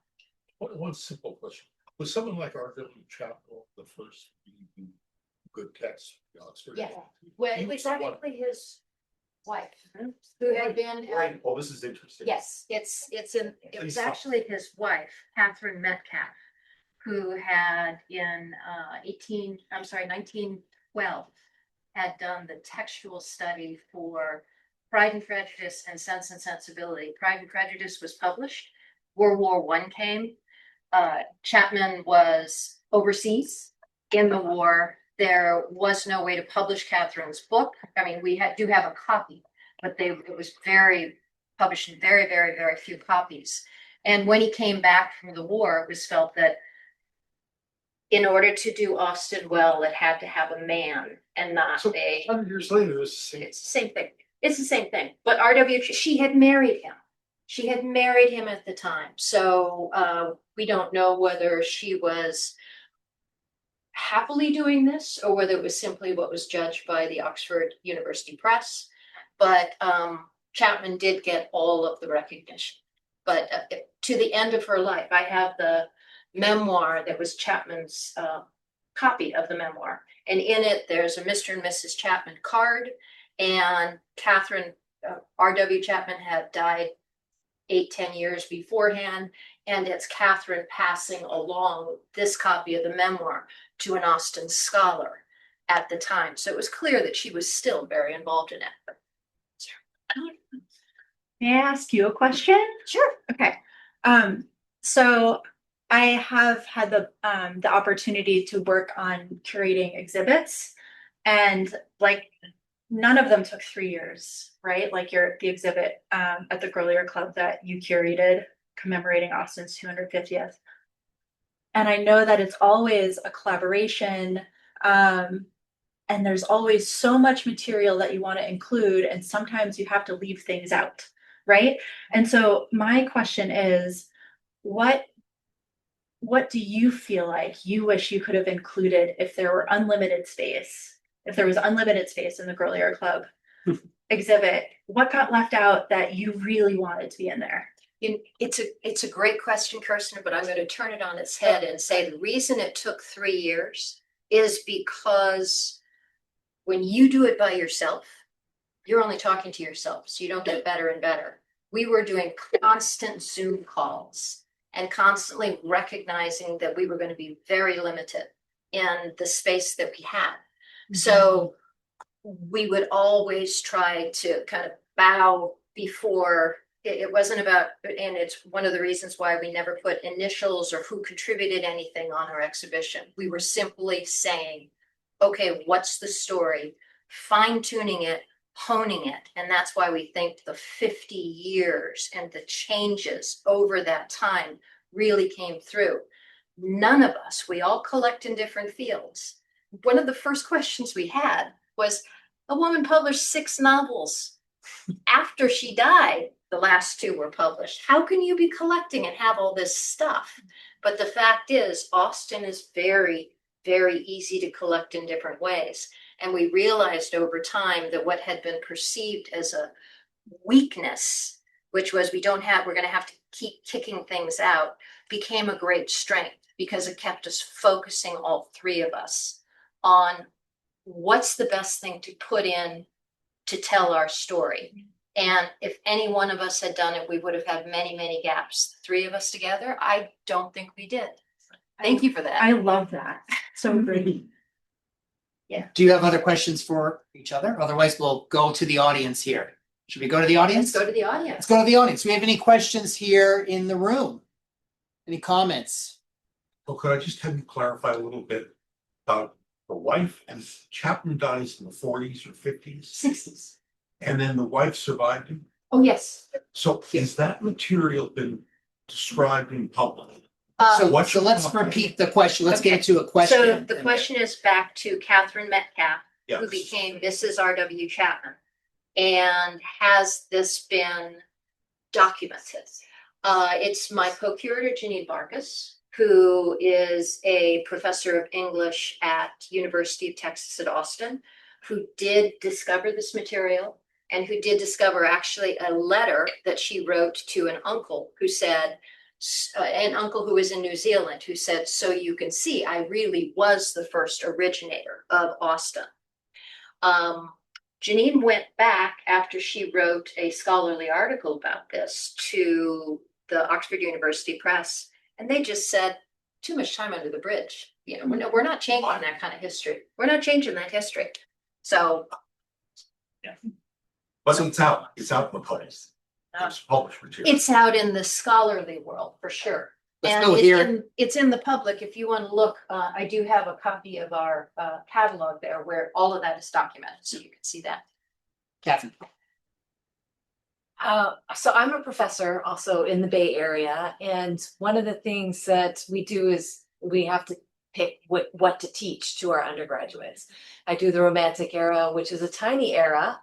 One simple question. Was someone like R.W. Chapel the first good text? Oxford? Yeah, well, it was actually his wife who had been. Right. Oh, this is interesting. Yes, it was actually his wife, Catherine Metcalf, who had in 1912 had done the textual study for Pride and Prejudice and Sense and Sensibility. Pride and Prejudice was published. World War I came. Chapman was overseas in the war. There was no way to publish Catherine's book. I mean, we do have a copy, but it was published in very, very, very few copies. And when he came back from the war, it was felt that in order to do Austen well, it had to have a man and not So a. 100 years later, it's the same. It's the same thing. It's the same thing. But R.W. she had married him. She had married him at the time. So we don't know whether she was happily doing this or whether it was simply what was judged by the Oxford University Press. But Chapman did get all of the recognition. But to the end of her life, I have the memoir that was Chapman's copy of the memoir. And in it, there's a Mr. and Mrs. Chapman card. And Catherine, R.W. Chapman had died 8-10 years beforehand. And it's Catherine passing along this copy of the memoir to an Austen scholar at the time. So it was clear that she was still very involved in it. May I ask you a question? Sure. Okay. So I have had the opportunity to work on curating exhibits, and like none of them took 3 years, right? Like the exhibit at the Grolier Club that you curated commemorating Austen's 250th. And I know that it's always a collaboration, and there's always so much material that you want to include, and sometimes you have to leave things out, right? And so my question is, what do you feel like you wish you could have included if there were unlimited space? If there was unlimited space in the Grolier Club exhibit, what got left out that you really wanted to be in there? It's a great question, Kirsten, but I'm going to turn it on its head and say the reason it took 3 years is because when you do it by yourself, you're only talking to yourself, so you don't get better and better. We were doing constant Zoom calls and constantly recognizing that we were going to be very limited in the space that we had. Mm-hmm. So we would always try to kind of bow before. It wasn't about, and it's one of the reasons why we never put initials or who contributed anything on our exhibition. We were simply saying, okay, what's the story? Fine-tuning it, honing it. And that's why we think the 50 years and the changes over that time really came through. None of us, we all collect in different fields. One of the first questions we had was, a woman published 6 novels after she died. The last 2 were published. How can you be collecting and have all this stuff? But the fact is, Austen is very, very easy to collect in different ways. And we realized over time that what had been perceived as a weakness, which was we're going to have to keep kicking things out, became a great strength because it kept us focusing, all 3 of us, on what's the best thing to put in to tell our story. And if any one of us had done it, we would have had many, many gaps. Three of us together, I don't think we did. Thank you for that. I love that. So great. Do you have other questions for each other? Otherwise, we'll go to the audience here. Should we go to the audience? Let's go to the Let's audience. go to the audience. Do we have any questions here in the room? Any comments? Well, could I just have you clarify a little bit about the wife? And Chapman dies in the 40s or 50s, 60s. and then the wife survived him. Oh, yes. So is that material been described in public? So What's your let's comment? repeat the question. Let's get Okay. into a question. So the question is back to Catherine Metcalf, who Yes. became Mrs. R.W. Chapman. And has this been documented? It's my co-curator, Janine Vargas, who is a professor of English at University of Texas at Austin, who did discover this material and who did discover actually a letter that she wrote to an uncle who said, an uncle who was in New Zealand, who said, so you can see, I really was the first originator of Austen. Janine went back after she wrote a scholarly article about this to the Oxford University Press, and they just said, too much time under the bridge. You know, we're not changing that kind of history. We're not changing that history. So. But it's out in the public. It's published material. It's out in the scholarly world for sure. Let's And go here. it's in the public. If you want to look, I do have a copy of our catalog there where all of that is documented, so you can see that. Catherine. So I'm a professor also in the Bay Area, and one of the things that we do is we have to pick what to teach to our undergraduates. I do the Romantic era, which is a tiny era.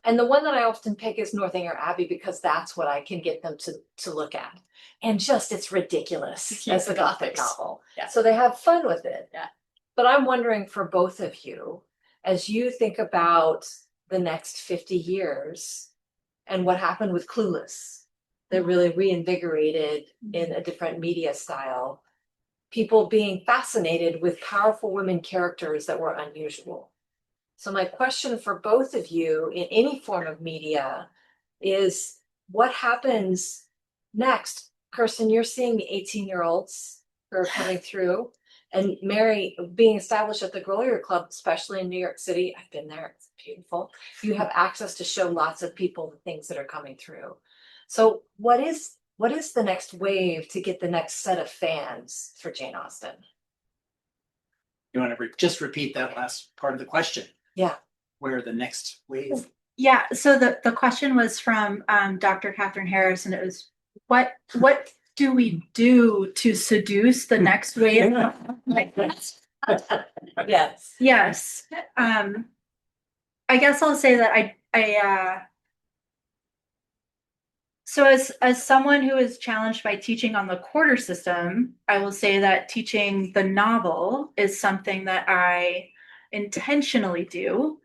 And the one that I often pick is Northanger Abbey because that's what I can get them to look at. And just it's ridiculous as a Gothic novel. Yeah. So they have fun with it. Yeah. But I'm wondering for both of you, as you think about the next 50 years and what happened with Clueless, that really reinvigorated in a different media style, people being fascinated with powerful women characters that were unusual. So my question for both of you in any form of media is what happens next? Kirsten, you're seeing the 18-year-olds who are coming through, and Mary being established at the Grolier Club, especially in New York City. I've been there, it's beautiful. You have access to show lots of people the things that are coming through. So what is the next wave to get the next set of fans for Jane Austen? You want to just repeat that last part of the question? Yeah. Where the next wave? Yeah, so the question was from Dr. Catherine Harris, and it was what do we do to seduce the next wave? Yes. Yes. I guess I'll say that so as someone who is challenged by teaching on the quarter system, I will say that teaching the novel is something that I intentionally do,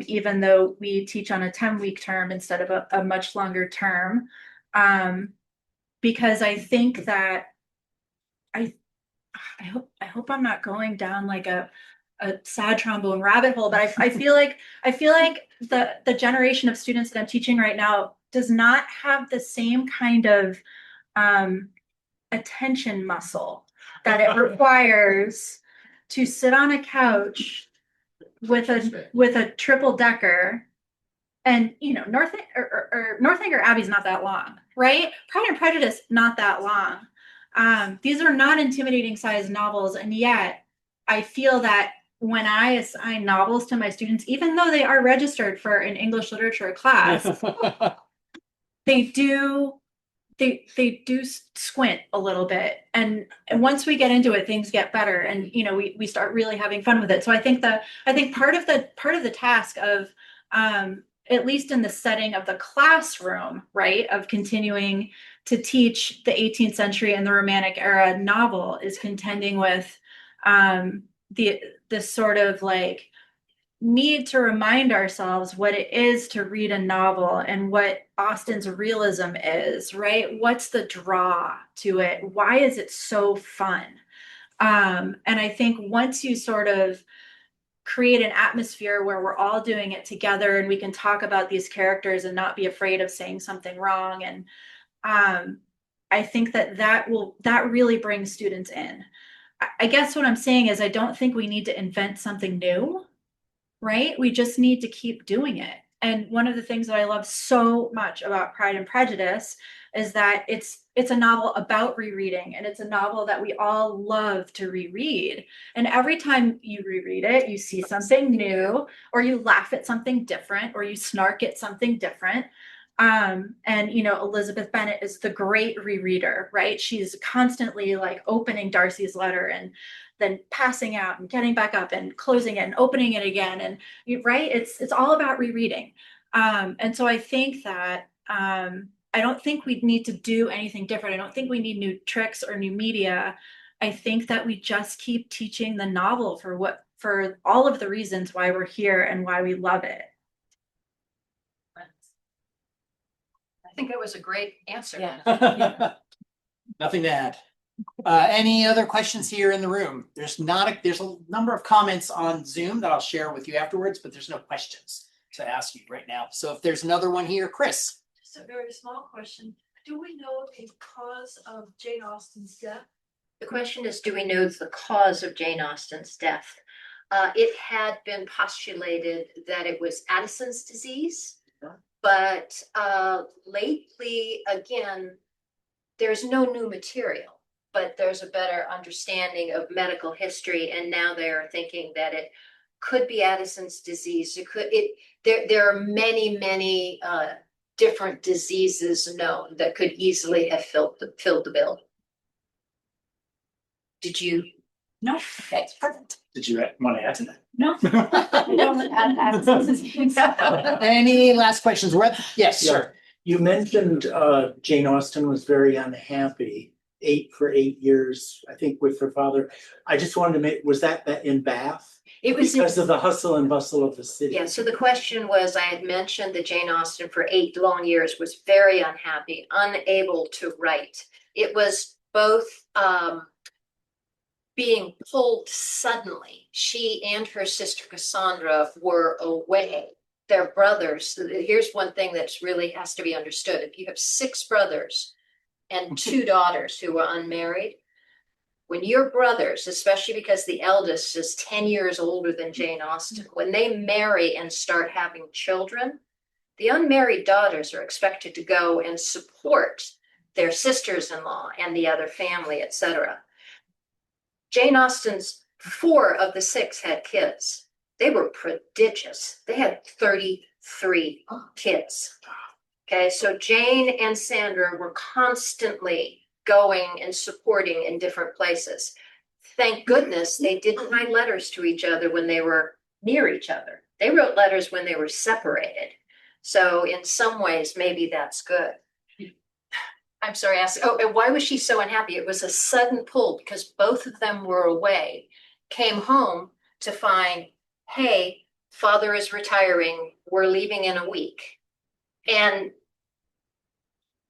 even though we teach on a 10-week term instead of a much longer term, because I think that I hope I'm not going down like a sad trombone rabbit hole, but I feel like the generation of students that I'm teaching right now does not have the same kind of attention muscle that it requires to sit on a couch with a triple decker. And Northanger Abbey is not that long, right? Pride and Prejudice, not that long. These are not intimidating sized novels, and yet I feel that when I assign novels to my students, even though they are registered for an English literature class, they do squint a little bit, and once we get into it, things get better, and we start really having fun with it. So I think part of the task of at least in the setting of the classroom, right, of continuing to teach the 18th century and the Romantic era novel is contending with this sort of like need to remind ourselves what it is to read a novel and what Austen's realism is, right? What's the draw to it? Why is it so fun? And I think once you sort of create an atmosphere where we're all doing it together and we can talk about these characters and not be afraid of saying something wrong. And I think that really brings students in. I guess what I'm saying is I don't think we need to invent something new, right? We just need to keep doing it. And one of the things that I love so much about Pride and Prejudice is that it's a novel about rereading, and it's a novel that we all love to reread. And every time you reread it, you see something new, or you laugh at something different, or you snark at something different. And Elizabeth Bennet is the great rereader, right? She's constantly like opening Darcy's letter and then passing out and getting back up and closing it and opening it again. And right, it's all about rereading. And so I think that I don't think we need to do anything different. I don't think we need new tricks or new media. I think that we just keep teaching the novel for all of the reasons why we're here and why we love it. I think it was a great answer. Yeah. Nothing to add. Any other questions here in the room? There's a number of comments on Zoom that I'll share with you afterwards, but there's no questions to ask you right now. So if there's another one here, Chris. Just a very small question. Do we know a cause of Jane Austen's death? The question is, do we know the cause of Jane Austen's death? It had been postulated that it was Addison's disease, but lately, again, there's no new material, but there's a better understanding of medical history, and now they are thinking that it could be Addison's disease. There are many different diseases known that could easily have filled the bill. Did you? No, okay, perfect. Did you want to add to that? No. Any last questions? Yes, Yeah. sir. You mentioned Jane Austen was very unhappy for 8 years, I think, with her father. I just wanted to was that in Bath? It was Because of the hustle and bustle of the city. Yeah, so the question was, I had mentioned that Jane Austen for 8 long years was very unhappy, unable to write. It was both being pulled suddenly. She and her sister Cassandra were away. Their brothers. Here's one thing that's really has to be understood. If you have 6 brothers and 2 daughters who were unmarried, when your brothers, especially because the eldest is 10 years older than Jane Austen, when they marry and start having children, the unmarried daughters are expected to go and support their sisters-in-law and the other family, etc. Jane Austen's 4 of the 6 had kids. They were prodigious. They had 33 kids. Okay, so Jane and Sandra were constantly going and supporting in different places. Thank goodness they didn't write letters to each other when they were near each other. They wrote letters when they were separated. So in some ways, maybe that's good. I'm sorry, and why was she so unhappy? It was a sudden pull because both of them were away, came home to find, hey, father is retiring, we're leaving in a week. And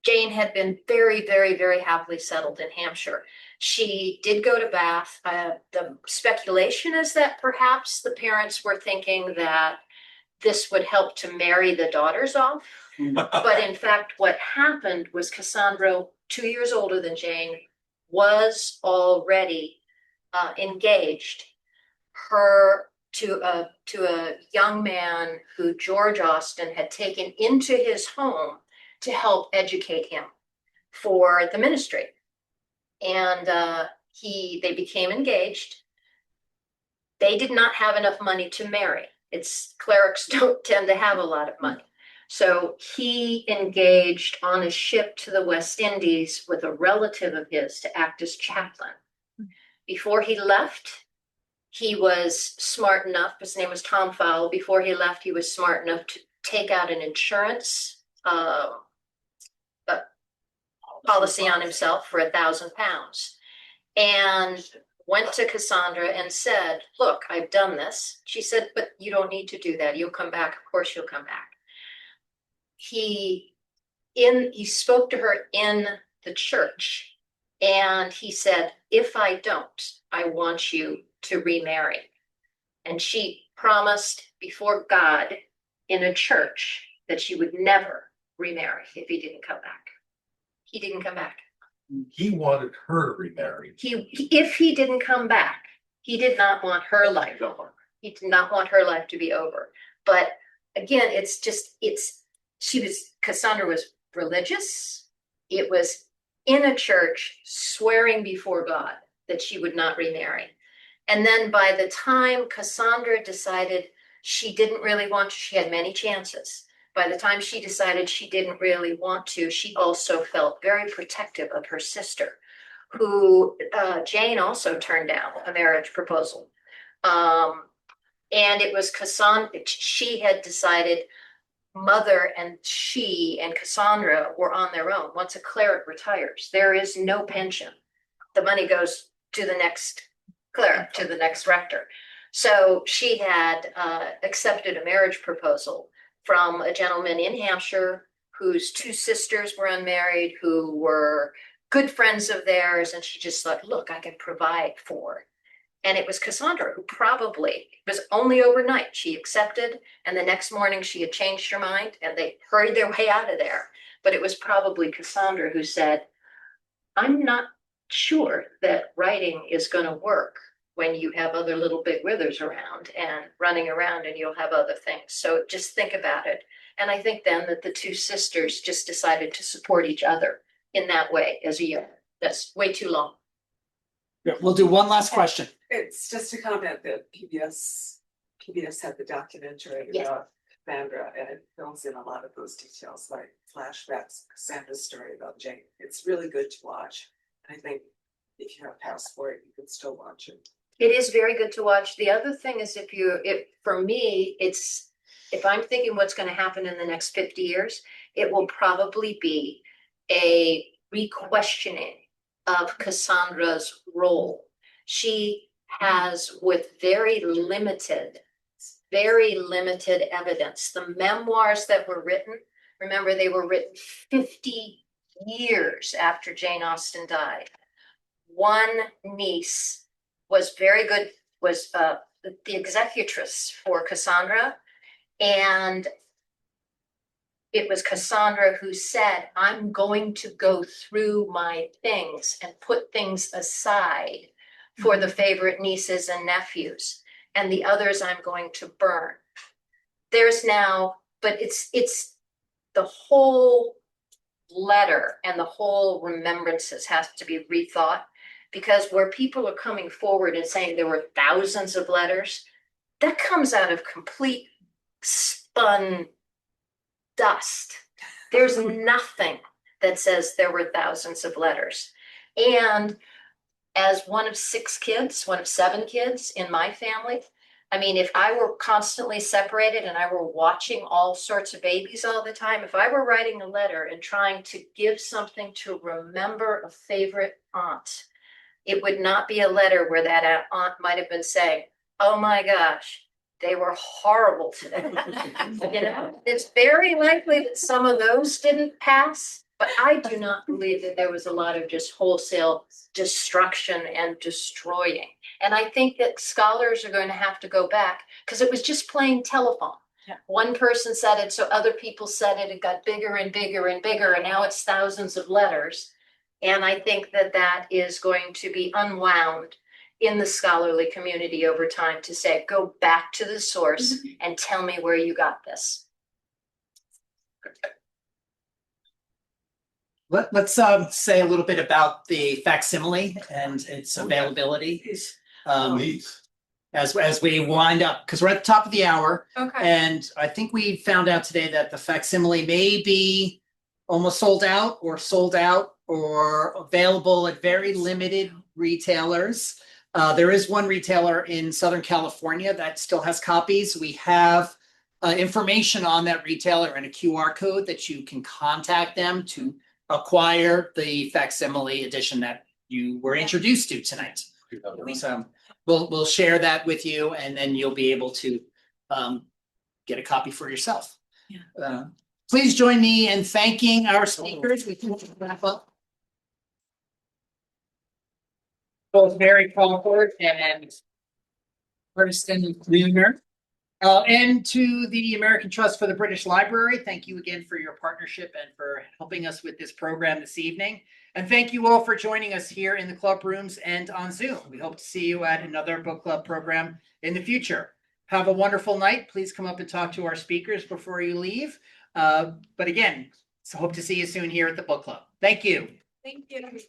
Jane had been very, very, very happily settled in Hampshire. She did go to Bath. The speculation is that perhaps the parents were thinking that this would help to marry the daughters off. But in fact, what happened was Cassandra, 2 years older than Jane, was already engaged to a young man who George Austen had taken into his home to help educate him for the ministry. And they became engaged. They did not have enough money to marry. Clerics don't tend to have a lot of money. So he engaged on a ship to the West Indies with a relative of his to act as chaplain. Before he left, he was smart enough, his name was Tom Fowle, before he left, he was smart enough to take out an insurance policy on himself for £1,000 and went to Cassandra and said, look, I've done this. She said, but you don't need to do that. You'll come back. Of course you'll come back. He spoke to her in the church And he said, if I don't, I want you to remarry. And she promised before God in a church that she would never remarry if he didn't come back. He didn't come back. He wanted her to remarry. If he didn't come back, he did not want her life over. He did not want her life to be over. But again, Cassandra was religious. It was in a church swearing before God that she would not remarry. And then by the time Cassandra decided she didn't really want to, she had many chances. By the time she decided she didn't really want to, she also felt very protective of her sister, who Jane also turned down a marriage proposal. And it was Cassandra, she had decided Mother and she and Cassandra were on their own. Once a cleric retires, there is no pension. The money goes to the next cleric, to the next rector. So she had accepted a marriage proposal from a gentleman in Hampshire whose two sisters were unmarried, who were good friends of theirs. And she just thought, look, I can provide for. And it was Cassandra who probably, it was only overnight, she accepted. And the next morning she had changed her mind and they hurried their way out of there. But it was probably Cassandra who said, I'm not sure that writing is going to work when you have other little big withers around and running around and you'll have other things. So just think about it. And I think then that the two sisters just decided to support each other in that way as a unit. That's way too long. Yeah, we'll do one last question. It's just a comment that PBS had the documentary Yes. about Cassandra, and it fills in a lot of those details, like flashbacks, Cassandra's story about Jane. It's really good to watch. I think if you have a passport, you can still watch it. It is very good to watch. The other thing is for me, if I'm thinking what's going to happen in the next 50 years, it will probably be a re-questioning of Cassandra's role. She has, with very limited evidence, the memoirs that were written, remember they were written 50 years after Jane Austen died. One niece was very good, was the executress for Cassandra. And it was Cassandra who said, I'm going to go through my things and put things aside for the favorite nieces and nephews, and the others I'm going to burn. There's now, but it's the whole letter and the whole remembrances has to be rethought, because where people are coming forward and saying there were thousands of letters, that comes out of complete spun dust. There's nothing that says there were thousands of letters. And as one of 7 kids in my family, I mean, if I were constantly separated and I were watching all sorts of babies all the time, if I were writing a letter and trying to give something to remember a favorite aunt, it would not be a letter where that aunt might have been saying, oh my gosh, they were horrible to them. You know, it's very likely that some of those didn't pass, but I do not believe that there was a lot of just wholesale destruction and destroying. And I think that scholars are going to have to go back, because it was just plain telephone. Yeah. One person said it, so other people said it, it got bigger and bigger and bigger, and now it's thousands of letters. And I think that that is going to be unwound in the scholarly community over time to say, go back to the source and tell me where you got this. Let's say a little bit about the facsimile and its availability. Please. As we wind up, because we're at the top of the hour. Okay. And I think we found out today that the facsimile may be almost sold out or available at very limited retailers. There is one retailer in Southern California that still has copies. We have information on that retailer and a QR code that you can contact them to acquire the facsimile edition that you were introduced to tonight. So we'll share that with you, and then you'll be able to get a copy for yourself. Yeah. Please join me in thanking our speakers. We can wrap up. both Mary Crawford and Kirsten Leuner. And to the American Trust for the British Library, thank you again for your partnership and for helping us with this program this evening. And thank you all for joining us here in the club rooms and on Zoom. We hope to see you at another book club program in the future. Have a wonderful night. Please come up and talk to our speakers before you leave. But again, so hope to see you soon here at the book club. Thank you. Thank you.